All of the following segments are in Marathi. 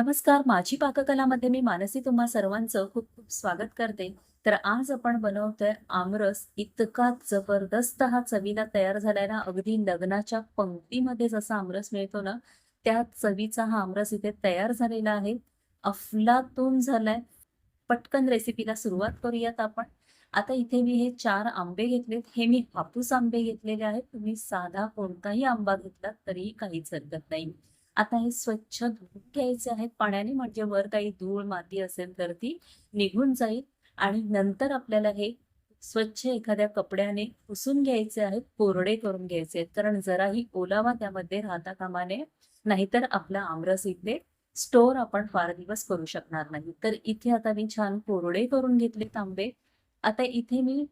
नमस्कार, माझी पाककलामध्ये मी मानसी तुम्हा सर्वांचं खूप खूप स्वागत करते. तर आज आपण बनवतोय आमरस. इतका जबरदस्त हा चवीला तयार झालाय ना, अगदी लग्नाच्या पंक्तीमध्ये जसा आमरस मिळतो ना, त्या चवीचा हा आमरस इथे तयार झालेला आहे. अफलातून झालाय. पटकन रेसिपीला सुरुवात करूयात आपण. आता इथे मी हे 4 आंबे घेतलेत. हे मी हापूस आंबे घेतलेले आहेत. तुम्ही साधा कोणताही आंबा घेतलात तरीही काहीच हरकत नाही. आता हे स्वच्छ धुवून घ्यायचे आहेत पाण्याने, म्हणजे वर काही धूळ माती असेल तर ती निघून जाईल. आणि नंतर आपल्याला हे स्वच्छ एखाद्या कपड्याने पुसून घ्यायचे आहेत, कोरडे करून घ्यायचे आहेत, कारण जराही ओलावा त्यामध्ये राहता कामा नये. नाहीतर आपला आमरस इथे स्टोअर आपण फार दिवस करू शकणार नाही. तर इथे आता मी छान कोरडे करून घेतले आंबे. आता इथे मी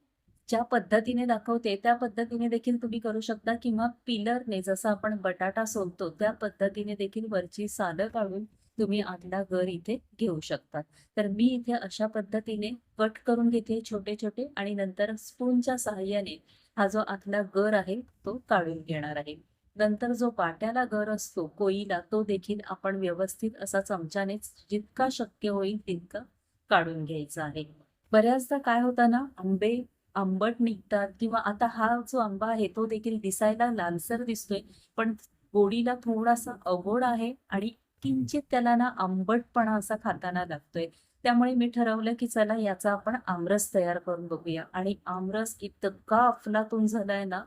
ज्या पद्धतीने दाखवते त्या पद्धतीने देखील तुम्ही करू शकता, किंवा पिलरने जसं आपण बटाटा सोलतो त्या पद्धतीने देखील वरची सालं काढून तुम्ही आतला गर इथे घेऊ शकता. तर मी इथे अशा पद्धतीने कट करून घेते छोटे छोटे, आणि नंतर स्पूनच्या सहाय्याने हा जो आतला गर आहे तो काढून घेणार आहे. नंतर जो पाट्याला गर असतो कोळीला, तो देखील आपण व्यवस्थित असा चमच्याने जितका शक्य होईल तितका काढून घ्यायचा आहे. बऱ्याचदा काय होतं ना, आंबे आंबट निघतात, किंवा आता हा जो आंबा आहे तो देखील दिसायला लालसर दिसतोय, पण गोडीला थोडासा अगोड आहे आणि किंचित त्याला ना आंबटपणा असा खाताना लागतोय. त्यामुळे मी ठरवलं की चला याचा आपण आमरस तयार करून बघूया, आणि आमरस इतका अफलातून झालाय ना,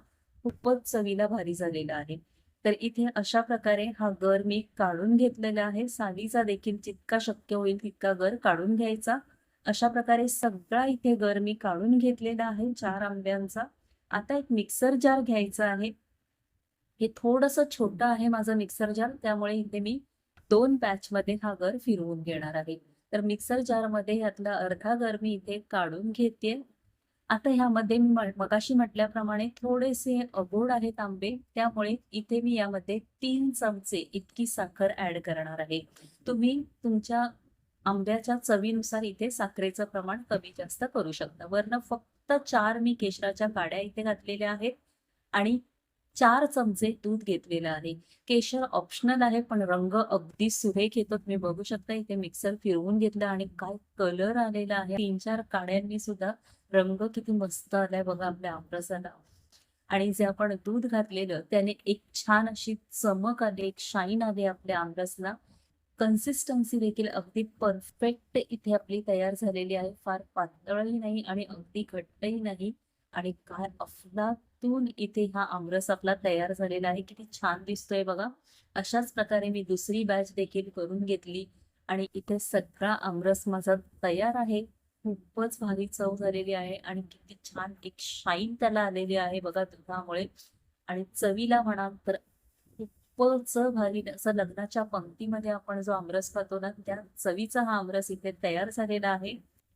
खूपच चवीला भारी झालेला आहे. तर इथे अशा प्रकारे हा गर मी काढून घेतलेला आहे. सालीचा देखील जितका शक्य होईल तितका गर काढून घ्यायचा. अशा प्रकारे सगळा इथे गर मी काढून घेतलेला आहे 4 आंब्यांचा. आता एक मिक्सर जार घ्यायचा आहे. हे थोडंसं छोटं आहे माझं मिक्सर जार, त्यामुळे इथे मी 2 बॅचमध्ये हा गर फिरवून घेणार आहे. तर मिक्सर जारमध्ये यातला अर्धा गर मी इथे काढून घेतेय. आता ह्यामध्ये मी मगाशी म्हटल्याप्रमाणे थोडेसे अगोड आहेत आंबे, त्यामुळे इथे मी यामध्ये 3 चमचे इतकी साखर ॲड करणार आहे. तुम्ही तुमच्या आंब्याच्या चवीनुसार इथे साखरेचं प्रमाण कमी जास्त करू शकता. वरनं फक्त 4 मी केशराच्या काड्या इथे घातलेल्या आहेत, आणि 4 चमचे दूध घेतलेलं आहे. केशर ऑप्शनल आहे, पण रंग अगदी सुरेख येतो. तुम्ही बघू शकता इथे मिक्सर फिरवून घेतलं आणि काय कलर आलेला आहे. 3-4 काड्यांनी सुद्धा रंग किती मस्त आलाय बघा आपल्या आमरसाला. आणि जे आपण दूध घातलेलं त्याने एक छान अशी चमक आली, एक शाईन आली आपल्या आमरसला. कन्सिस्टन्सी देखील अगदी परफेक्ट इथे आपली तयार झालेली आहे. फार पातळही नाही आणि अगदी घट्टही नाही. आणि काय अफलातून इथे हा आमरस आपला तयार झालेला आहे. किती छान दिसतोय बघा. अशाच प्रकारे मी दुसरी बॅच देखील करून घेतली, आणि इथे सगळा आमरस माझा तयार आहे. खूपच भारी चव झालेली आहे, आणि किती छान एक शाईन त्याला आलेली आहे बघा दुधामुळे. आणि चवीला म्हणा तर खूपच भारी असं लग्नाच्या पंक्तीमध्ये आपण जो आमरस खातो ना, त्या चवीचा हा आमरस इथे तयार झालेला आहे.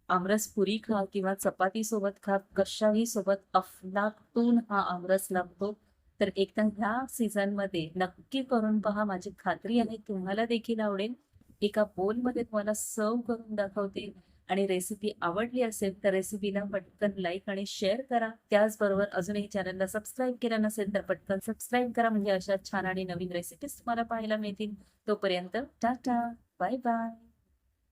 आमरस पुरी खा किंवा चपाती सोबत खा, कशाही सोबत अफलातून हा आमरस लागतो. तर एकदा ह्या सीझनमध्ये नक्की करून पहा. माझी खात्री आहे तुम्हाला देखील आवडेल. एका बोलमध्ये तुम्हाला सर्व्ह करून दाखवते. आणि रेसिपी आवडली असेल तर रेसिपीला पटकन लाईक आणि शेअर करा. त्याचबरोबर अजूनही चॅनलला सबस्क्राईब केलं नसेल तर पटकन सबस्क्राईब करा, म्हणजे अशा छान आणि नवीन रेसिपीज तुम्हाला पाहायला मिळतील. तोपर्यंत टाटा, बाय बाय.